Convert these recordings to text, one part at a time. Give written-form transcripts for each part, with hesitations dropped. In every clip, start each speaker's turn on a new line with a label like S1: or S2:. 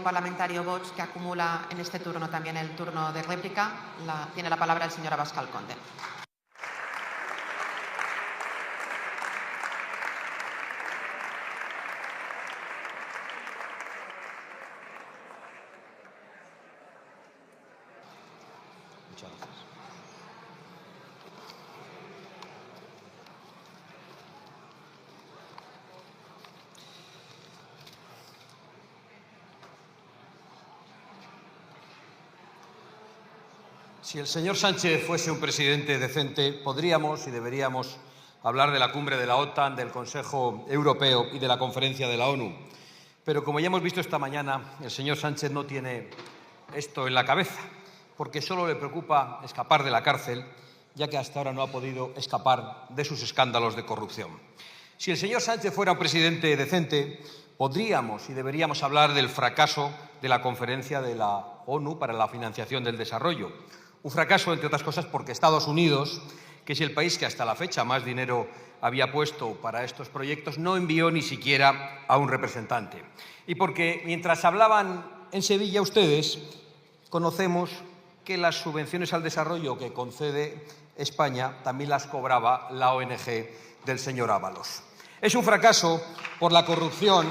S1: parlamentario Vox, que acumula en este turno también el turno de réplica. Tiene la palabra el señor Abascal Conde.
S2: Muchas gracias. Si el señor Sánchez fuese un presidente decente, podríamos y deberíamos hablar de la cumbre de la OTAN, del Consejo Europeo y de la conferencia de la ONU. Pero como ya hemos visto esta mañana, el señor Sánchez no tiene esto en la cabeza, porque solo le preocupa escapar de la cárcel, ya que hasta ahora no ha podido escapar de sus escándalos de corrupción. Si el señor Sánchez fuera un presidente decente, podríamos y deberíamos hablar del fracaso de la conferencia de la ONU para la financiación del desarrollo. Un fracaso, entre otras cosas, porque Estados Unidos, que es el país que hasta la fecha más dinero había puesto para estos proyectos, no envió ni siquiera a un representante. Y porque mientras hablaban en Sevilla ustedes, conocemos que las subvenciones al desarrollo que concede España también las cobraba la ONG del señor Ábalos. Es un fracaso por la corrupción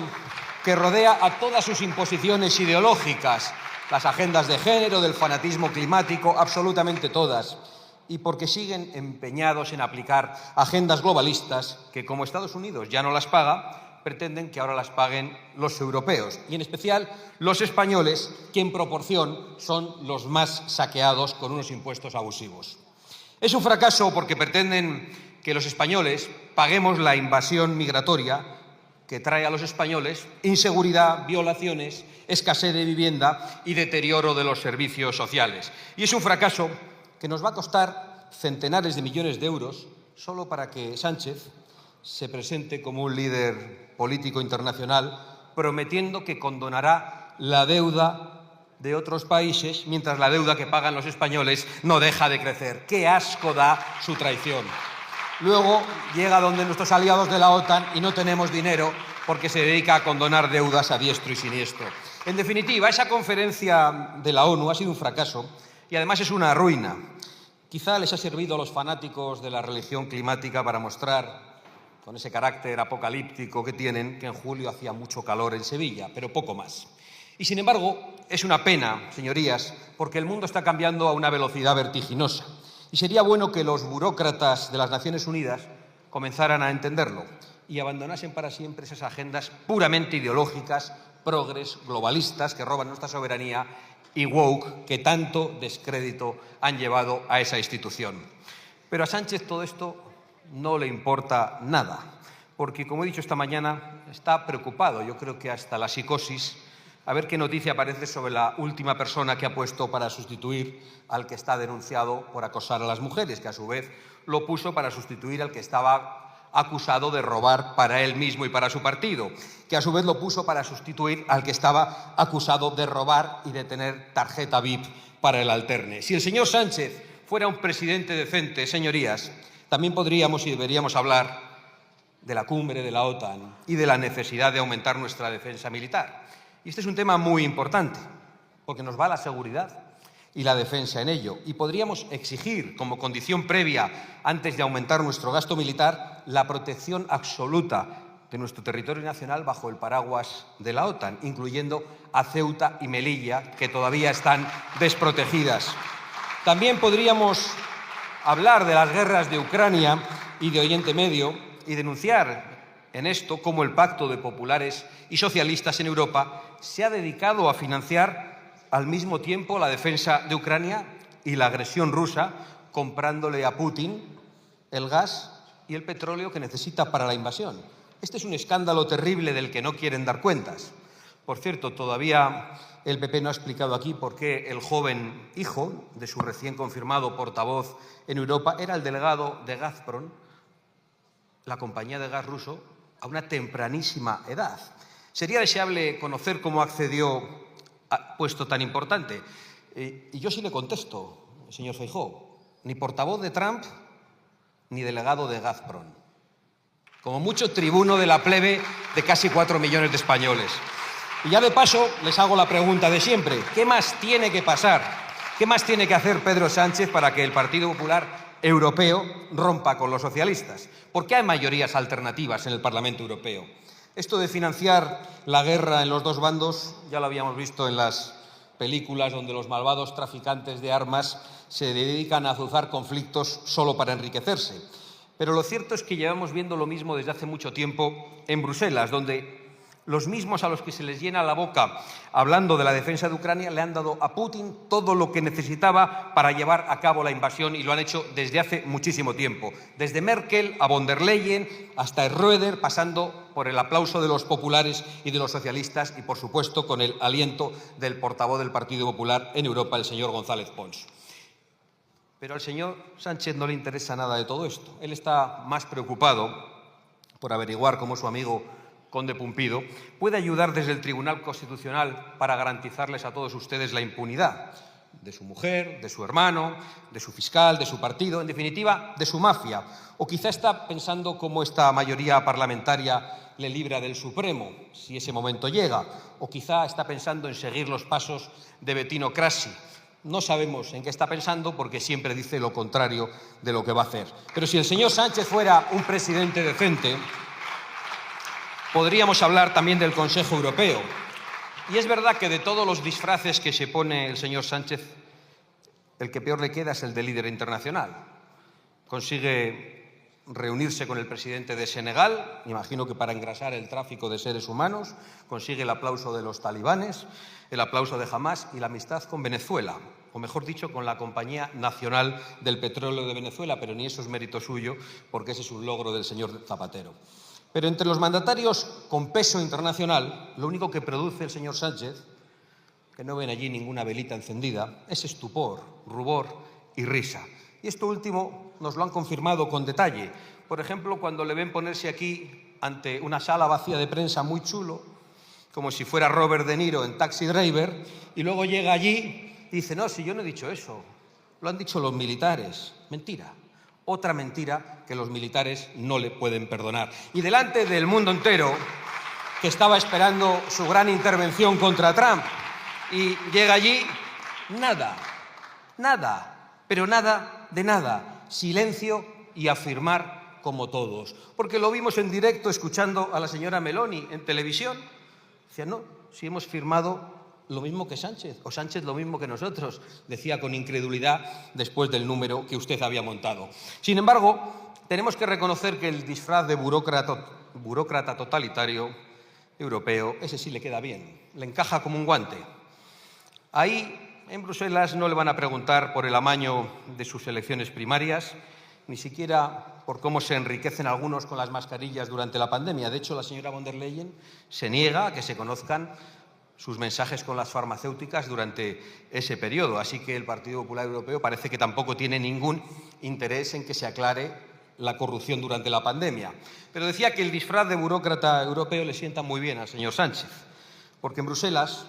S2: que rodea a todas sus imposiciones ideológicas, las agendas de género, del fanatismo climático, absolutamente todas, y porque siguen empeñados en aplicar agendas globalistas que, como Estados Unidos ya no las paga, pretenden que ahora las paguen los europeos, y en especial los españoles, que en proporción son los más saqueados con unos impuestos abusivos. Es un fracaso porque pretenden que los españoles paguemos la invasión migratoria que trae a los españoles inseguridad, violaciones, escasez de vivienda y deterioro de los servicios sociales. Y es un fracaso que nos va a costar centenares de millones de euros solo para que Sánchez se presente como un líder político internacional prometiendo que condonará la deuda de otros países mientras la deuda que pagan los españoles no deja de crecer. ¡Qué asco da su traición! Luego llega donde nuestros aliados de la OTAN y no tenemos dinero porque se dedica a condonar deudas a diestro y siniestro. En definitiva, esa conferencia de la ONU ha sido un fracaso y además es una ruina. Quizá les ha servido a los fanáticos de la religión climática para mostrar, con ese carácter apocalíptico que tienen, que en julio hacía mucho calor en Sevilla, pero poco más. Y sin embargo, es una pena, señorías, porque el mundo está cambiando a una velocidad vertiginosa. Y sería bueno que los burócratas de las Naciones Unidas comenzaran a entenderlo y abandonasen para siempre esas agendas puramente ideológicas, progres, globalistas, que roban nuestra soberanía, y woke, que tanto descrédito han llevado a esa institución. Pero a Sánchez todo esto no le importa nada, porque, como he dicho esta mañana, está preocupado, yo creo que hasta la psicosis, a ver qué noticia aparece sobre la última persona que ha puesto para sustituir al que está denunciado por acosar a las mujeres, que a su vez lo puso para sustituir al que estaba acusado de robar para él mismo y para su partido, que a su vez lo puso para sustituir al que estaba acusado de robar y de tener tarjeta VIP para el alterne. Si el señor Sánchez fuera un presidente decente, señorías, también podríamos y deberíamos hablar de la cumbre de la OTAN y de la necesidad de aumentar nuestra defensa militar. Y este es un tema muy importante, porque nos va la seguridad y la defensa en ello. Y podríamos exigir, como condición previa, antes de aumentar nuestro gasto militar, la protección absoluta de nuestro territorio nacional bajo el paraguas de la OTAN, incluyendo a Ceuta y Melilla, que todavía están desprotegidas. También podríamos hablar de las guerras de Ucrania y de Oriente Medio y denunciar en esto cómo el pacto de populares y socialistas en Europa se ha dedicado a financiar al mismo tiempo la defensa de Ucrania y la agresión rusa, comprándole a Putin el gas y el petróleo que necesita para la invasión. Este es un escándalo terrible del que no quieren dar cuentas. Por cierto, todavía el PP no ha explicado aquí por qué el joven hijo de su recién confirmado portavoz en Europa era el delegado de Gazprom, la compañía de gas ruso, a una tempranísima edad. Sería deseable conocer cómo accedió a puesto tan importante. Y yo sí le contesto, señor Feijóo, ni portavoz de Trump ni delegado de Gazprom. Como mucho tribuno de la plebe de casi 4 millones de españoles. Y ya de paso les hago la pregunta de siempre. ¿Qué más tiene que pasar? ¿Qué más tiene que hacer Pedro Sánchez para que el Partido Popular Europeo rompa con los socialistas? ¿Por qué hay mayorías alternativas en el Parlamento Europeo? Esto de financiar la guerra en los dos bandos ya lo habíamos visto en las películas donde los malvados traficantes de armas se dedican a azuzar conflictos solo para enriquecerse. Pero lo cierto es que llevamos viendo lo mismo desde hace mucho tiempo en Bruselas, donde los mismos a los que se les llena la boca hablando de la defensa de Ucrania le han dado a Putin todo lo que necesitaba para llevar a cabo la invasión y lo han hecho desde hace muchísimo tiempo. Desde Merkel a von der Leyen hasta Schröder, pasando por el aplauso de los populares y de los socialistas y, por supuesto, con el aliento del portavoz del Partido Popular en Europa, el señor González Pons. Pero al señor Sánchez no le interesa nada de todo esto. Él está más preocupado por averiguar cómo su amigo Conde Pumpido puede ayudar desde el Tribunal Constitucional para garantizarles a todos ustedes la impunidad de su mujer, de su hermano, de su fiscal, de su partido, en definitiva, de su mafia. O quizá está pensando cómo esta mayoría parlamentaria le libra del Supremo, si ese momento llega. O quizá está pensando en seguir los pasos de Bettino Craxi. No sabemos en qué está pensando porque siempre dice lo contrario de lo que va a hacer. Pero si el señor Sánchez fuera un presidente decente, podríamos hablar también del Consejo Europeo. Y es verdad que de todos los disfraces que se pone el señor Sánchez, el que peor le queda es el de líder internacional. Consigue reunirse con el presidente de Senegal, imagino que para engrasar el tráfico de seres humanos, consigue el aplauso de los talibanes, el aplauso de Hamás y la amistad con Venezuela, o mejor dicho, con la Compañía Nacional del Petróleo de Venezuela, pero ni eso es mérito suyo, porque ese es un logro del señor Zapatero. Pero entre los mandatarios con peso internacional, lo único que produce el señor Sánchez, que no ven allí ninguna velita encendida, es estupor, rubor y risa. Y esto último nos lo han confirmado con detalle. Por ejemplo, cuando le ven ponerse aquí ante una sala vacía de prensa muy chulo, como si fuera Robert De Niro en Taxi Driver, y luego llega allí y dice, no, si yo no he dicho eso, lo han dicho los militares. Mentira. Otra mentira que los militares no le pueden perdonar. Y delante del mundo entero, que estaba esperando su gran intervención contra Trump, y llega allí, nada, pero nada de nada. Silencio y afirmar como todos. Porque lo vimos en directo escuchando a la señora Meloni en televisión. Decía, no, si hemos firmado lo mismo que Sánchez, o Sánchez lo mismo que nosotros, decía con incredulidad después del número que usted había montado. Sin embargo, tenemos que reconocer que el disfraz de burócrata totalitario europeo, ese sí le queda bien, le encaja como un guante. Ahí, en Bruselas, no le van a preguntar por el amaño de sus elecciones primarias, ni siquiera por cómo se enriquecen algunos con las mascarillas durante la pandemia. De hecho, la señora von der Leyen se niega a que se conozcan sus mensajes con las farmacéuticas durante ese periodo. Así que el Partido Popular Europeo parece que tampoco tiene ningún interés en que se aclare la corrupción durante la pandemia. Pero decía que el disfraz de burócrata europeo le sienta muy bien al señor Sánchez, porque en Bruselas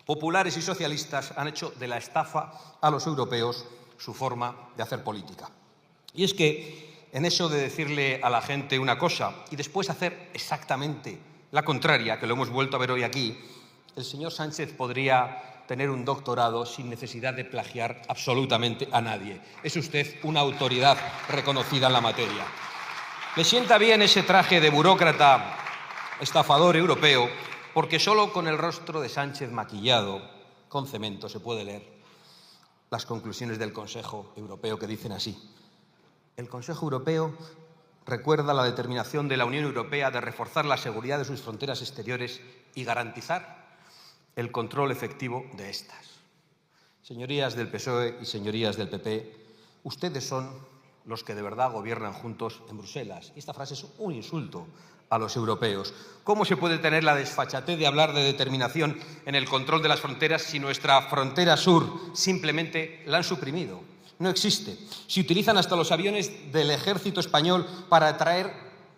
S2: populares y socialistas han hecho de la estafa a los europeos su forma de hacer política. Y es que en eso de decirle a la gente una cosa y después hacer exactamente la contraria, que lo hemos vuelto a ver hoy aquí, el señor Sánchez podría tener un doctorado sin necesidad de plagiar absolutamente a nadie. Es usted una autoridad reconocida en la materia. Le sienta bien ese traje de burócrata estafador europeo, porque solo con el rostro de Sánchez maquillado con cemento se puede leer las conclusiones del Consejo Europeo, que dicen así. El Consejo Europeo recuerda la determinación de la Unión Europea de reforzar la seguridad de sus fronteras exteriores y garantizar el control efectivo de estas. Señorías del PSOE y señorías del PP, ustedes son los que de verdad gobiernan juntos en Bruselas. Y esta frase es un insulto a los europeos. ¿Cómo se puede tener la desfachatez de hablar de determinación en el control de las fronteras si nuestra frontera sur simplemente la han suprimido? No existe. Si utilizan hasta los aviones del ejército español para atraer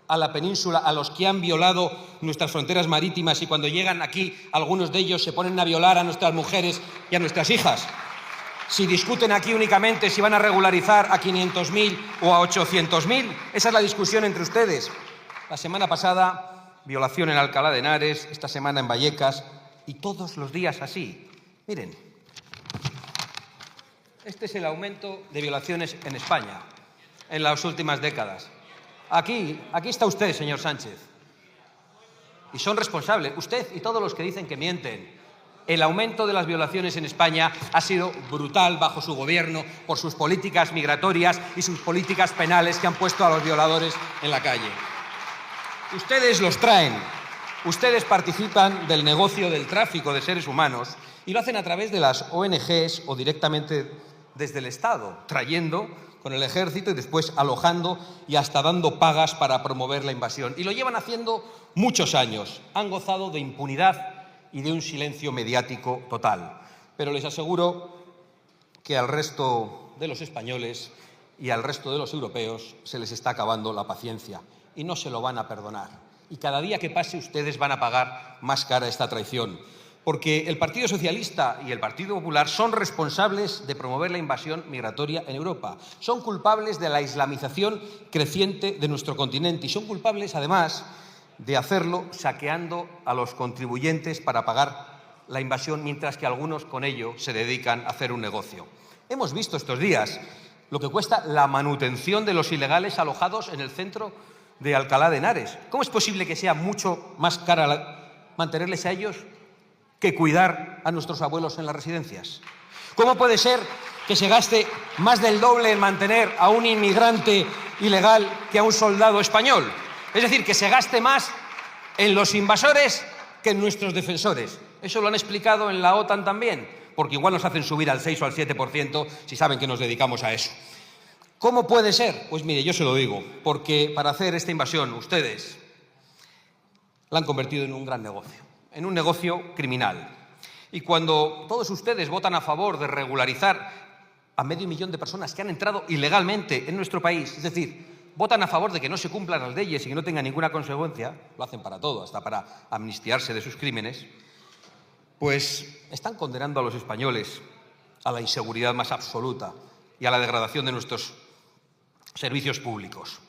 S2: a la península a los que han violado nuestras fronteras marítimas y cuando llegan aquí algunos de ellos se ponen a violar a nuestras mujeres y a nuestras hijas. Si discuten aquí únicamente si van a regularizar a 500.000 o a 800.000, esa es la discusión entre ustedes. La semana pasada violación en Alcalá de Henares, esta semana en Vallecas, y todos los días así. Miren, este es el aumento de violaciones en España en las últimas décadas. Aquí está usted, señor Sánchez, y son responsables, usted y todos los que dicen que mienten. El aumento de las violaciones en España ha sido brutal bajo su gobierno por sus políticas migratorias y sus políticas penales que han puesto a los violadores en la calle. Ustedes los traen, ustedes participan del negocio del tráfico de seres humanos y lo hacen a través de las ONGs o directamente desde el Estado, trayendo con el ejército y después alojando y hasta dando pagas para promover la invasión. Y lo llevan haciendo muchos años. Han gozado de impunidad y de un silencio mediático total. Pero les aseguro que al resto de los españoles y al resto de los europeos se les está acabando la paciencia y no se lo van a perdonar. Y cada día que pase ustedes van a pagar más cara esta traición. Porque el Partido Socialista y el Partido Popular son responsables de promover la invasión migratoria en Europa. Son culpables de la islamización creciente de nuestro continente y son culpables, además, de hacerlo saqueando a los contribuyentes para pagar la invasión, mientras que algunos con ello se dedican a hacer un negocio. Hemos visto estos días lo que cuesta la manutención de los ilegales alojados en el centro de Alcalá de Henares. ¿Cómo es posible que sea mucho más cara mantenerles a ellos que cuidar a nuestros abuelos en las residencias? ¿Cómo puede ser que se gaste más del doble en mantener a un inmigrante ilegal que a un soldado español? Es decir, que se gaste más en los invasores que en nuestros defensores. Eso lo han explicado en la OTAN también, porque igual nos hacen subir al 6 o al 7% si saben que nos dedicamos a eso. ¿Cómo puede ser? Pues mire, yo se lo digo, porque para hacer esta invasión ustedes la han convertido en un gran negocio, en un negocio criminal. Y cuando todos ustedes votan a favor de regularizar a 500.000 de personas que han entrado ilegalmente en nuestro país, es decir, votan a favor de que no se cumplan las leyes y que no tengan ninguna consecuencia, lo hacen para todo, hasta para amnistiarse de sus crímenes, pues están condenando a los españoles a la inseguridad más absoluta y a la degradación de nuestros servicios públicos.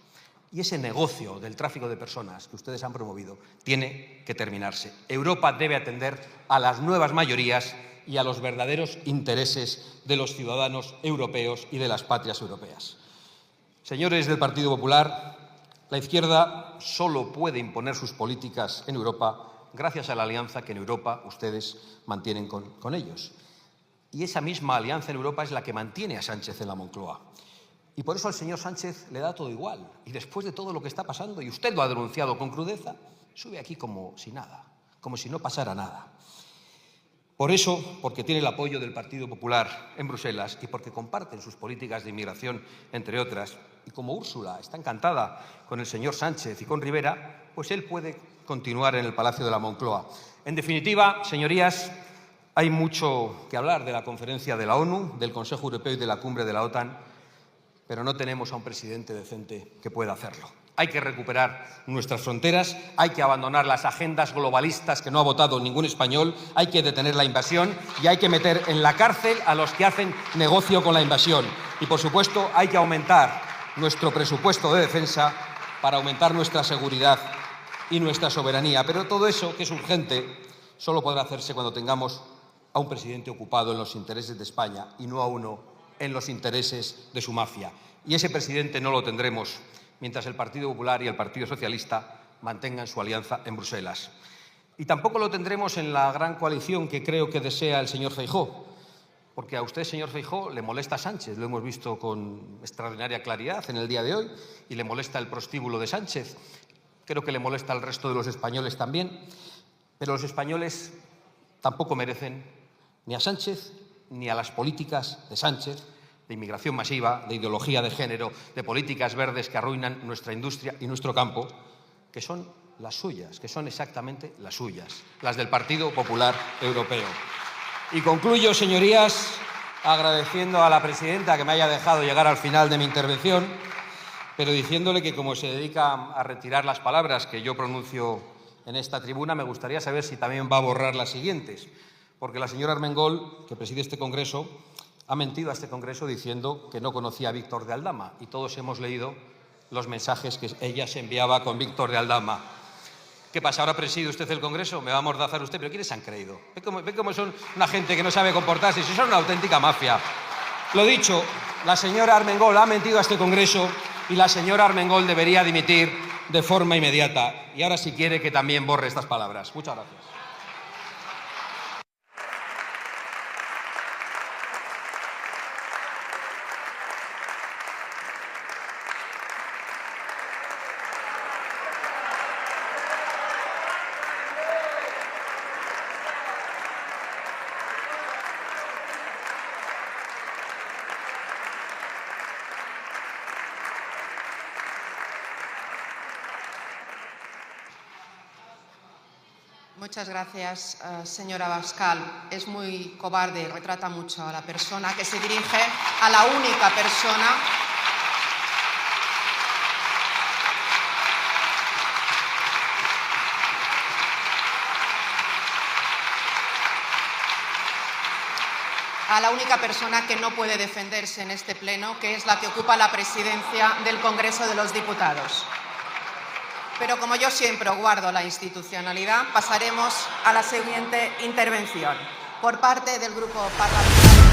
S2: Y ese negocio del tráfico de personas que ustedes han promovido tiene que terminarse. Europa debe atender a las nuevas mayorías y a los verdaderos intereses de los ciudadanos europeos y de las patrias europeas. Señores del Partido Popular, la izquierda solo puede imponer sus políticas en Europa gracias a la alianza que en Europa ustedes mantienen con ellos. Y esa misma alianza en Europa es la que mantiene a Sánchez en la Moncloa. Y por eso al señor Sánchez le da todo igual. Y después de todo lo que está pasando, y usted lo ha denunciado con crudeza, sube aquí como si nada, como si no pasara nada. Por eso, porque tiene el apoyo del Partido Popular en Bruselas y porque comparten sus políticas de inmigración, entre otras, y como Úrsula está encantada con el señor Sánchez y con Rivera, pues él puede continuar en el Palacio de la Moncloa. En definitiva, señorías, hay mucho que hablar de la conferencia de la ONU, del Consejo Europeo y de la cumbre de la OTAN, pero no tenemos a un presidente decente que pueda hacerlo. Hay que recuperar nuestras fronteras, hay que abandonar las agendas globalistas que no ha votado ningún español, hay que detener la invasión y hay que meter en la cárcel a los que hacen negocio con la invasión. Y, por supuesto, hay que aumentar nuestro presupuesto de defensa para aumentar nuestra seguridad y nuestra soberanía. Pero todo eso, que es urgente, solo podrá hacerse cuando tengamos a un presidente ocupado en los intereses de España y no a uno en los intereses de su mafia. Y ese presidente no lo tendremos mientras el Partido Popular y el Partido Socialista mantengan su alianza en Bruselas. Y tampoco lo tendremos en la gran coalición que creo que desea el señor Feijóo, porque a usted, señor Feijóo, le molesta Sánchez, lo hemos visto con extraordinaria claridad en el día de hoy, y le molesta el prostíbulo de Sánchez. Creo que le molesta al resto de los españoles también, pero los españoles tampoco merecen ni a Sánchez ni a las políticas de Sánchez, de inmigración masiva, de ideología de género, de políticas verdes que arruinan nuestra industria y nuestro campo, que son las suyas, que son exactamente las suyas, las del Partido Popular Europeo. Y concluyo, señorías, agradeciendo a la presidenta que me haya dejado llegar al final de mi intervención, pero diciéndole que como se dedica a retirar las palabras que yo pronuncio en esta tribuna, me gustaría saber si también va a borrar las siguientes, porque la señora Armengol, que preside este Congreso, ha mentido a este Congreso diciendo que no conocía a Víctor de Aldama, y todos hemos leído los mensajes que ella se enviaba con Víctor de Aldama. ¿Qué pasa? ¿Ahora preside usted el Congreso? ¿Me va a amordazar usted? ¿Pero quiénes se han creído? ¿Ve cómo son una gente que no sabe comportarse? Si son una auténtica mafia. Lo dicho, la señora Armengol ha mentido a este Congreso y la señora Armengol debería dimitir de forma inmediata. Y ahora, si quiere, que también borre estas palabras. Muchas gracias.
S1: Muchas gracias, señora Abascal. Es muy cobarde y retrata mucho a la persona que se dirige a la única persona que no puede defenderse en este pleno, que es la que ocupa la presidencia del Congreso de los Diputados. Pero como yo siempre guardo la institucionalidad, pasaremos a la siguiente intervención por parte del Grupo Parlamentario.